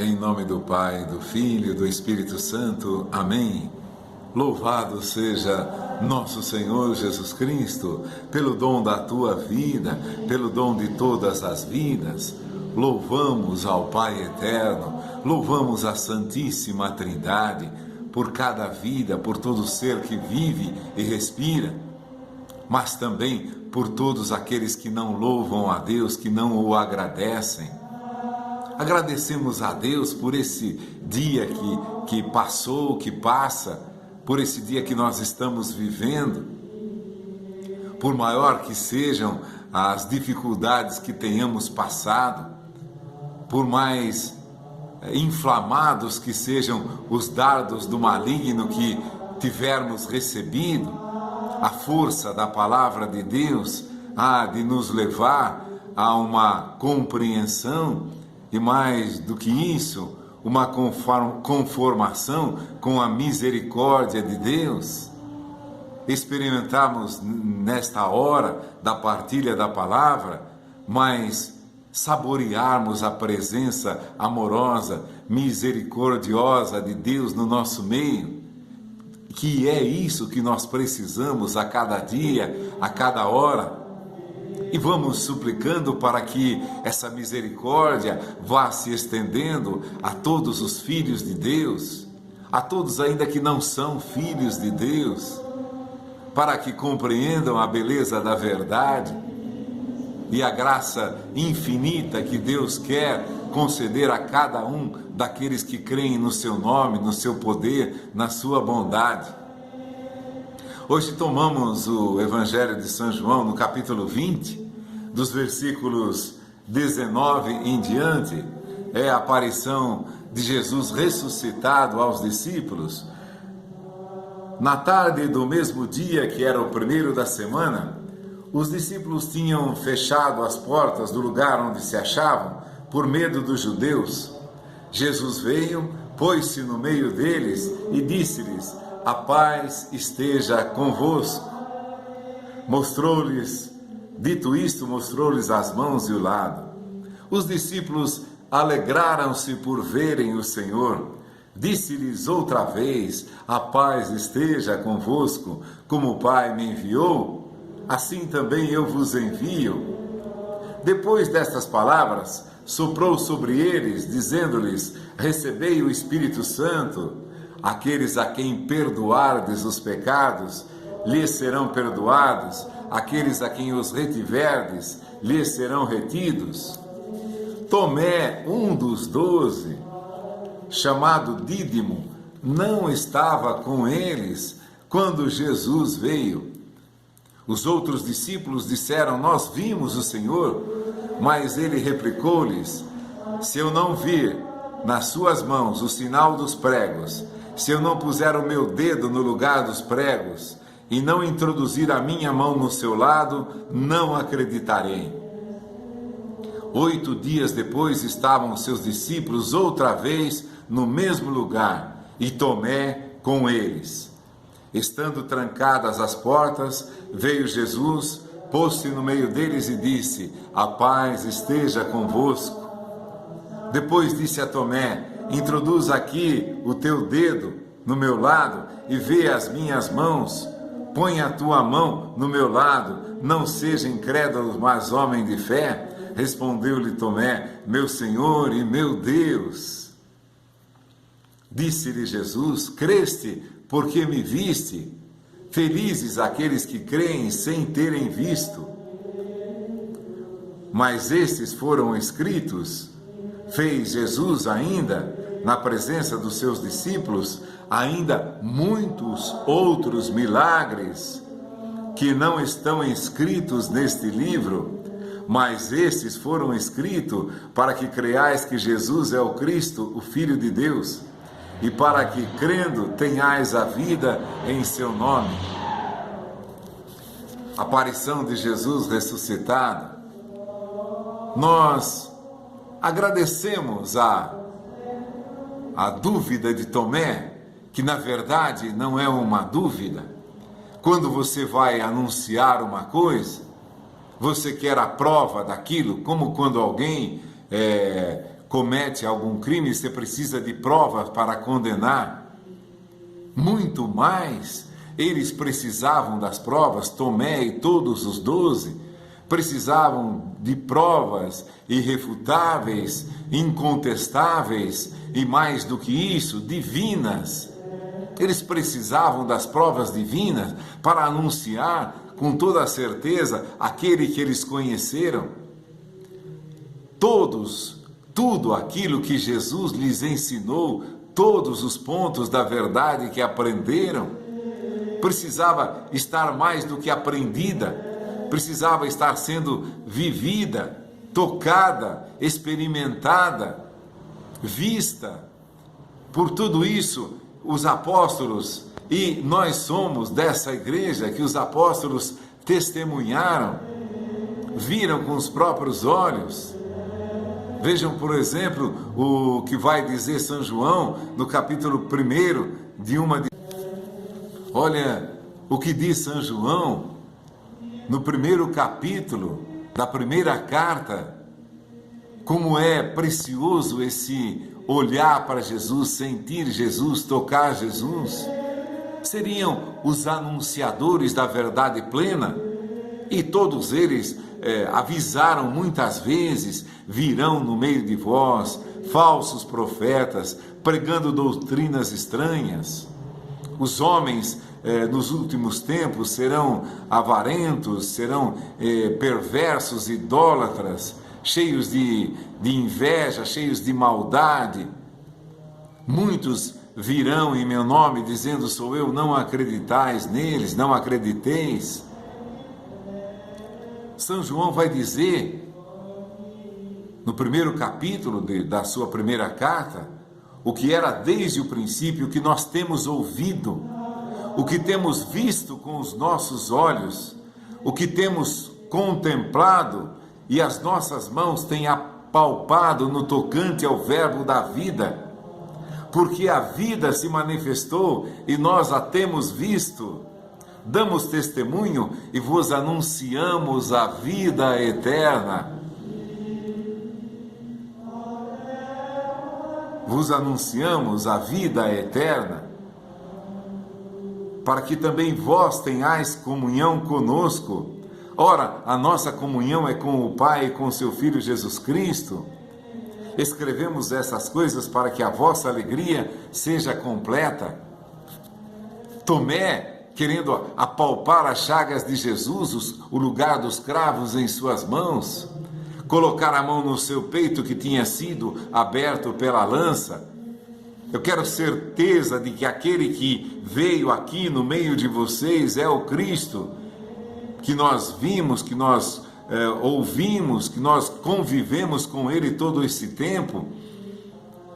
Em nome do Pai, do Filho e do Espírito Santo. Amém. Louvado seja nosso Senhor Jesus Cristo, pelo dom da tua vida, pelo dom de todas as vidas. Louvamos ao Pai Eterno, louvamos a Santíssima Trindade, por cada vida, por todo ser que vive e respira, mas também por todos aqueles que não louvam a Deus, que não o agradecem. Agradecemos a Deus por esse dia que passou, que passa, por esse dia que nós estamos vivendo. Por maior que sejam as dificuldades que tenhamos passado, por mais inflamados que sejam os dardos do maligno que tivermos recebido, a força da palavra de Deus há de nos levar a uma compreensão e, mais do que isso, uma conformação com a misericórdia de Deus. Experimentamos nesta hora da partilha da palavra, mas saborearmos a presença amorosa, misericordiosa de Deus no nosso meio, que é isso que nós precisamos a cada dia, a cada hora. E vamos suplicando para que essa misericórdia vá se estendendo a todos os filhos de Deus, a todos ainda que não são filhos de Deus, para que compreendam a beleza da verdade e a graça infinita que Deus quer conceder a cada um daqueles que creem no seu nome, no seu poder, na sua bondade. Hoje tomamos o Evangelho de São João, no capítulo 20, dos versículos 19 em diante, é a aparição de Jesus ressuscitado aos discípulos. Na tarde do mesmo dia, que era o primeiro da semana, os discípulos tinham fechado as portas do lugar onde se achavam, por medo dos judeus. Jesus veio, pôs-se no meio deles e disse-lhes: "A paz esteja convosco." Dito isto, mostrou-lhes as mãos e o lado. Os discípulos alegraram-se por verem o Senhor. Disse-lhes outra vez: "A paz esteja convosco, como o Pai me enviou, assim também eu vos envio." Depois destas palavras, soprou sobre eles, dizendo-lhes: "Recebei o Espírito Santo. Aqueles a quem perdoardes os pecados, lhes serão perdoados. Aqueles a quem os retiverdes, lhes serão retidos." Tomé, um dos 12, chamado Dídimo, não estava com eles quando Jesus veio. Os outros discípulos disseram: "Nós vimos o Senhor." Mas ele replicou-lhes: "Se eu não vir nas suas mãos o sinal dos pregos, se eu não puser o meu dedo no lugar dos pregos e não introduzir a minha mão no seu lado, não acreditarei." 8 dias depois estavam seus discípulos outra vez no mesmo lugar, e Tomé com eles. Estando trancadas as portas, veio Jesus, pôs-se no meio deles e disse: "A paz esteja convosco." Depois disse a Tomé: "Introduz aqui o teu dedo no meu lado e vê as minhas mãos. Põe a tua mão no meu lado, não seja incrédulo, mas homem de fé." Respondeu-lhe Tomé: "Meu Senhor e meu Deus." Disse-lhe Jesus: "Creste porque me viste? Felizes aqueles que creem sem terem visto." Mas estes foram escritos. Fez Jesus ainda, na presença dos seus discípulos, ainda muitos outros milagres que não estão escritos neste livro, mas estes foram escritos para que creiais que Jesus é o Cristo, o Filho de Deus, e para que, crendo, tenhais a vida em seu nome. Aparição de Jesus ressuscitado. Nós agradecemos a dúvida de Tomé, que na verdade não é uma dúvida. Quando você vai anunciar uma coisa, você quer a prova daquilo, como quando alguém comete algum crime, você precisa de provas para condenar. Muito mais, eles precisavam das provas, Tomé e todos os 12, precisavam de provas irrefutáveis, incontestáveis e, mais do que isso, divinas. Eles precisavam das provas divinas para anunciar com toda a certeza aquele que eles conheceram. Tudo aquilo que Jesus lhes ensinou, todos os pontos da verdade que aprenderam, precisava estar mais do que aprendida, precisava estar sendo vivida, tocada, experimentada, vista. Por tudo isso, os apóstolos, e nós somos dessa igreja que os apóstolos testemunharam, viram com os próprios olhos. Vejam, por exemplo, o que vai dizer São João no capítulo 1 de uma de... Olha o que diz São João no primeiro capítulo da primeira carta, como é precioso esse olhar para Jesus, sentir Jesus, tocar Jesus. Seriam os anunciadores da verdade plena, e todos eles avisaram muitas vezes: virão no meio de vós falsos profetas, pregando doutrinas estranhas. Os homens nos últimos tempos serão avarentos, serão perversos, idólatras, cheios de inveja, cheios de maldade. Muitos virão em meu nome dizendo: sou eu, não acreditais neles, não acrediteis. São João vai dizer, no primeiro capítulo da sua primeira carta, o que era desde o princípio, o que nós temos ouvido, o que temos visto com os nossos olhos, o que temos contemplado e as nossas mãos têm apalpado no tocante ao verbo da vida, porque a vida se manifestou e nós a temos visto. Damos testemunho e vos anunciamos a vida eterna. Vos anunciamos a vida eterna, para que também vós tenhais comunhão conosco. Ora, a nossa comunhão é com o Pai e com seu Filho Jesus Cristo. Escrevemos essas coisas para que a vossa alegria seja completa. Tomé, querendo apalpar as chagas de Jesus, o lugar dos cravos em suas mãos, colocar a mão no seu peito que tinha sido aberto pela lança. Eu quero certeza de que aquele que veio aqui no meio de vocês é o Cristo, que nós vimos, que nós ouvimos, que nós convivemos com Ele todo esse tempo.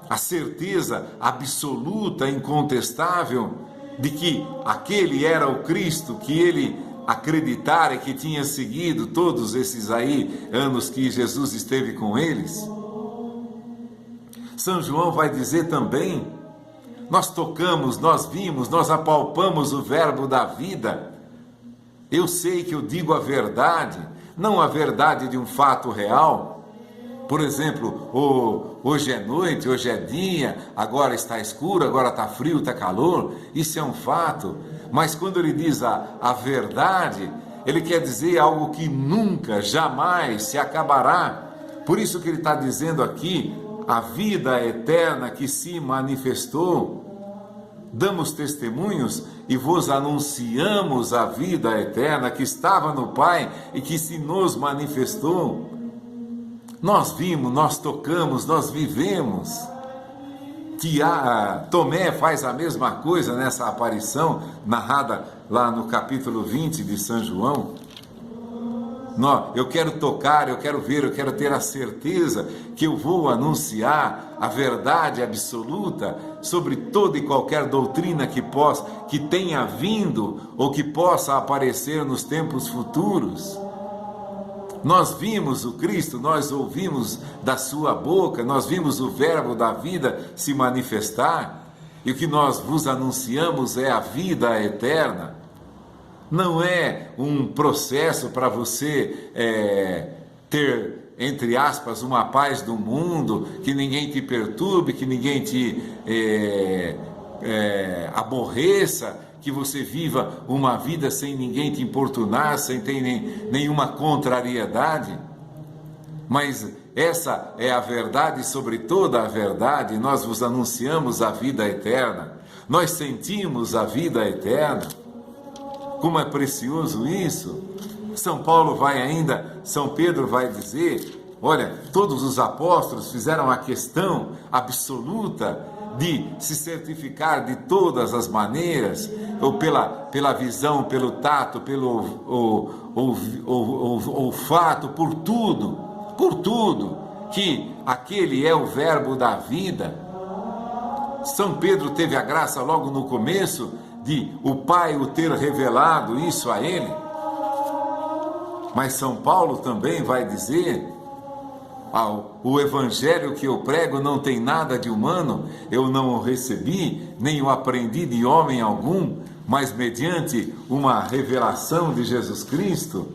A certeza absoluta, incontestável, de que aquele era o Cristo, que ele acreditara e que tinha seguido todos esses aí anos que Jesus esteve com eles. São João vai dizer também: nós tocamos, nós vimos, nós apalpamos o verbo da vida. Eu sei que eu digo a verdade, não a verdade de um fato real. Por exemplo, hoje é noite, hoje é dia, agora está escuro, agora está frio, está calor. Isso é um fato. Mas quando ele diz a verdade, ele quer dizer algo que nunca, jamais se acabará. Por isso que ele está dizendo aqui, a vida eterna que se manifestou. Damos testemunhos e vos anunciamos a vida eterna que estava no Pai e que se nos manifestou. Nós vimos, nós tocamos, nós vivemos. Tomé faz a mesma coisa nessa aparição narrada lá no capítulo 20 de São João. Eu quero tocar, eu quero ver, eu quero ter a certeza que eu vou anunciar a verdade absoluta sobre toda e qualquer doutrina que tenha vindo ou que possa aparecer nos tempos futuros. Nós vimos o Cristo, nós ouvimos da sua boca, nós vimos o verbo da vida se manifestar, e o que nós vos anunciamos é a vida eterna. Não é um processo para você ter entre aspas, uma paz do mundo, que ninguém te perturbe, que ninguém te aborreça, que você viva uma vida sem ninguém te importunar, sem ter nenhuma contrariedade. Mas essa é a verdade sobre toda a verdade. Nós vos anunciamos a vida eterna, nós sentimos a vida eterna. Como é precioso isso! São Pedro vai dizer, olha, todos os apóstolos fizeram a questão absoluta de se certificar de todas as maneiras, ou pela visão, pelo tato, pelo olfato, por tudo, que aquele é o verbo da vida. São Pedro teve a graça logo no começo de o Pai o ter revelado isso a ele. Mas São Paulo também vai dizer, o evangelho que eu prego não tem nada de humano, eu não o recebi, nem o aprendi de homem algum, mas mediante uma revelação de Jesus Cristo.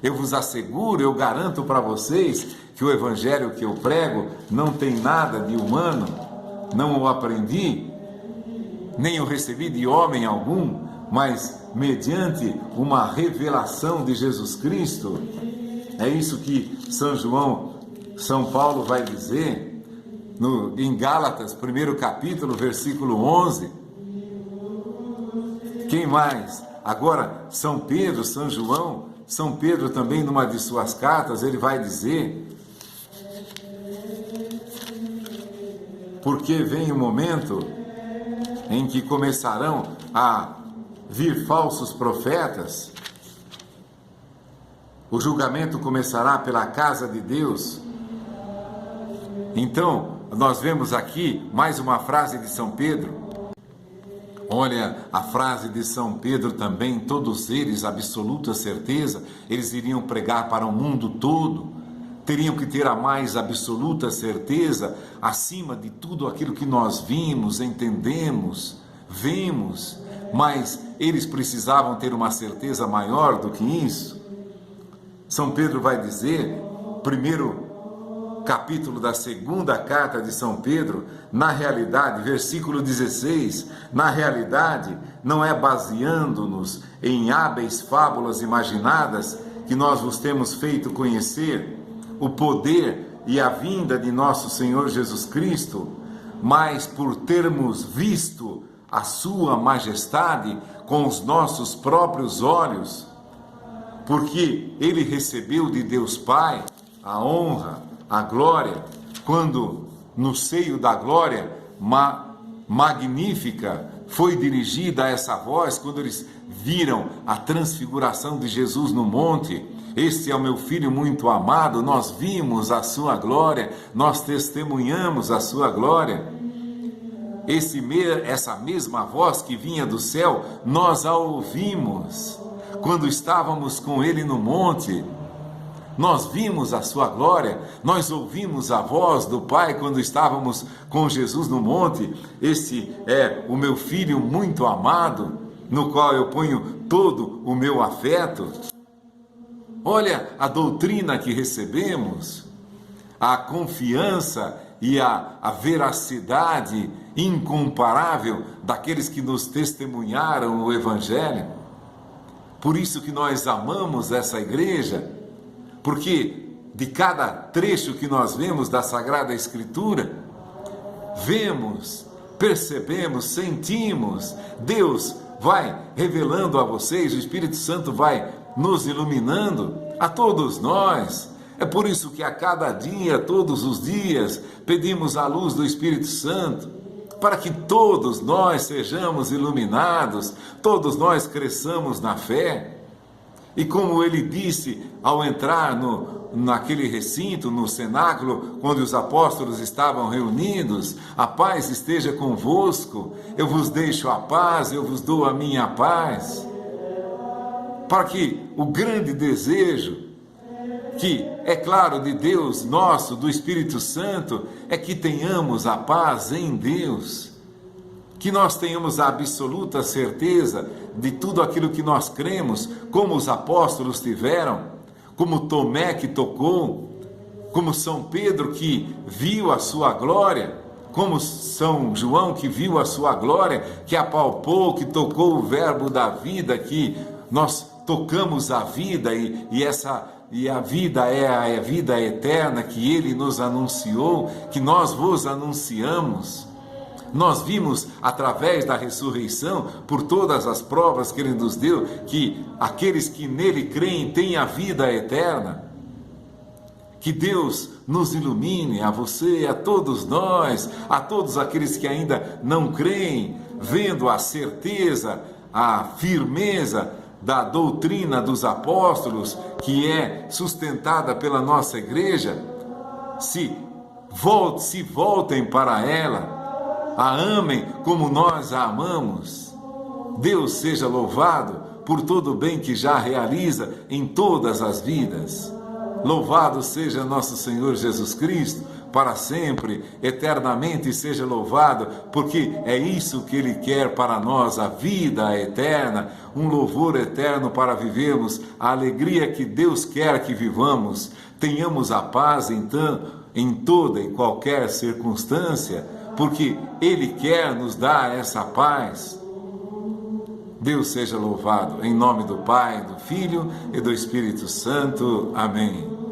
Eu vos asseguro, eu garanto para vocês que o evangelho que eu prego não tem nada de humano, não o aprendi, nem o recebi de homem algum, mas mediante uma revelação de Jesus Cristo. É isso que São Paulo vai dizer em Gálatas, 1º capítulo, versículo 11. Quem mais? Agora, São Pedro também, numa de suas cartas, ele vai dizer: porque vem o momento em que começarão a vir falsos profetas, o julgamento começará pela casa de Deus. Então, nós vemos aqui mais uma frase de São Pedro. Olha, a frase de São Pedro também, todos eles, absoluta certeza, eles iriam pregar para o mundo todo, teriam que ter a mais absoluta certeza, acima de tudo aquilo que nós vimos, entendemos, vemos, mas eles precisavam ter uma certeza maior do que isso. São Pedro vai dizer, primeiro capítulo da 2ª carta de São Pedro, na realidade, versículo 16, na realidade, não é baseando-nos em hábeis fábulas imaginadas que nós vos temos feito conhecer o poder e a vinda de nosso Senhor Jesus Cristo, mas por termos visto a sua majestade com os nossos próprios olhos, porque ele recebeu de Deus Pai a honra, a glória, quando no seio da glória magnífica foi dirigida essa voz, quando eles viram a transfiguração de Jesus no monte: este é o meu Filho muito amado, nós vimos a sua glória, nós testemunhamos a sua glória. Essa mesma voz que vinha do céu, nós a ouvimos quando estávamos com ele no monte. Nós vimos a sua glória, nós ouvimos a voz do Pai quando estávamos com Jesus no monte. Este é o meu Filho muito amado, no qual eu ponho todo o meu afeto. Olha a doutrina que recebemos, a confiança e a veracidade incomparável daqueles que nos testemunharam o Evangelho. Por isso que nós amamos essa igreja, porque de cada trecho que nós vemos da Sagrada Escritura, vemos, percebemos, sentimos, Deus vai revelando a vocês, o Espírito Santo vai nos iluminando, a todos nós. É por isso que a cada dia, todos os dias, pedimos a luz do Espírito Santo, para que todos nós sejamos iluminados, todos nós cresçamos na fé. E como ele disse ao entrar naquele recinto, no cenáculo, onde os apóstolos estavam reunidos: a paz esteja convosco, eu vos deixo a paz, eu vos dou a minha paz. Para que o grande desejo, que é claro de Deus nosso, do Espírito Santo, é que tenhamos a paz em Deus, que nós tenhamos a absoluta certeza de tudo aquilo que nós cremos, como os apóstolos tiveram, como Tomé que tocou como São Pedro que viu a sua glória, como São João que viu a sua glória, que apalpou, que tocou o verbo da vida, que nós tocamos a vida e a vida é a vida eterna que ele nos anunciou, que nós vos anunciamos. Nós vimos através da ressurreição, por todas as provas que ele nos deu, que aqueles que nele creem têm a vida eterna. Que Deus nos ilumine, a você e a todos nós, a todos aqueles que ainda não creem, vendo a certeza, a firmeza da doutrina dos apóstolos, que é sustentada pela nossa igreja, se voltem para ela, a amem como nós a amamos. Deus seja louvado por todo o bem que já realiza em todas as vidas. Louvado seja nosso Senhor Jesus Cristo, para sempre, eternamente seja louvado, porque é isso que Ele quer para nós, a vida eterna, um louvor eterno para vivermos, a alegria que Deus quer que vivamos, tenhamos a paz então, em toda e qualquer circunstância, porque Ele quer nos dar essa paz. Deus seja louvado, em nome do Pai, do Filho e do Espírito Santo. Amém.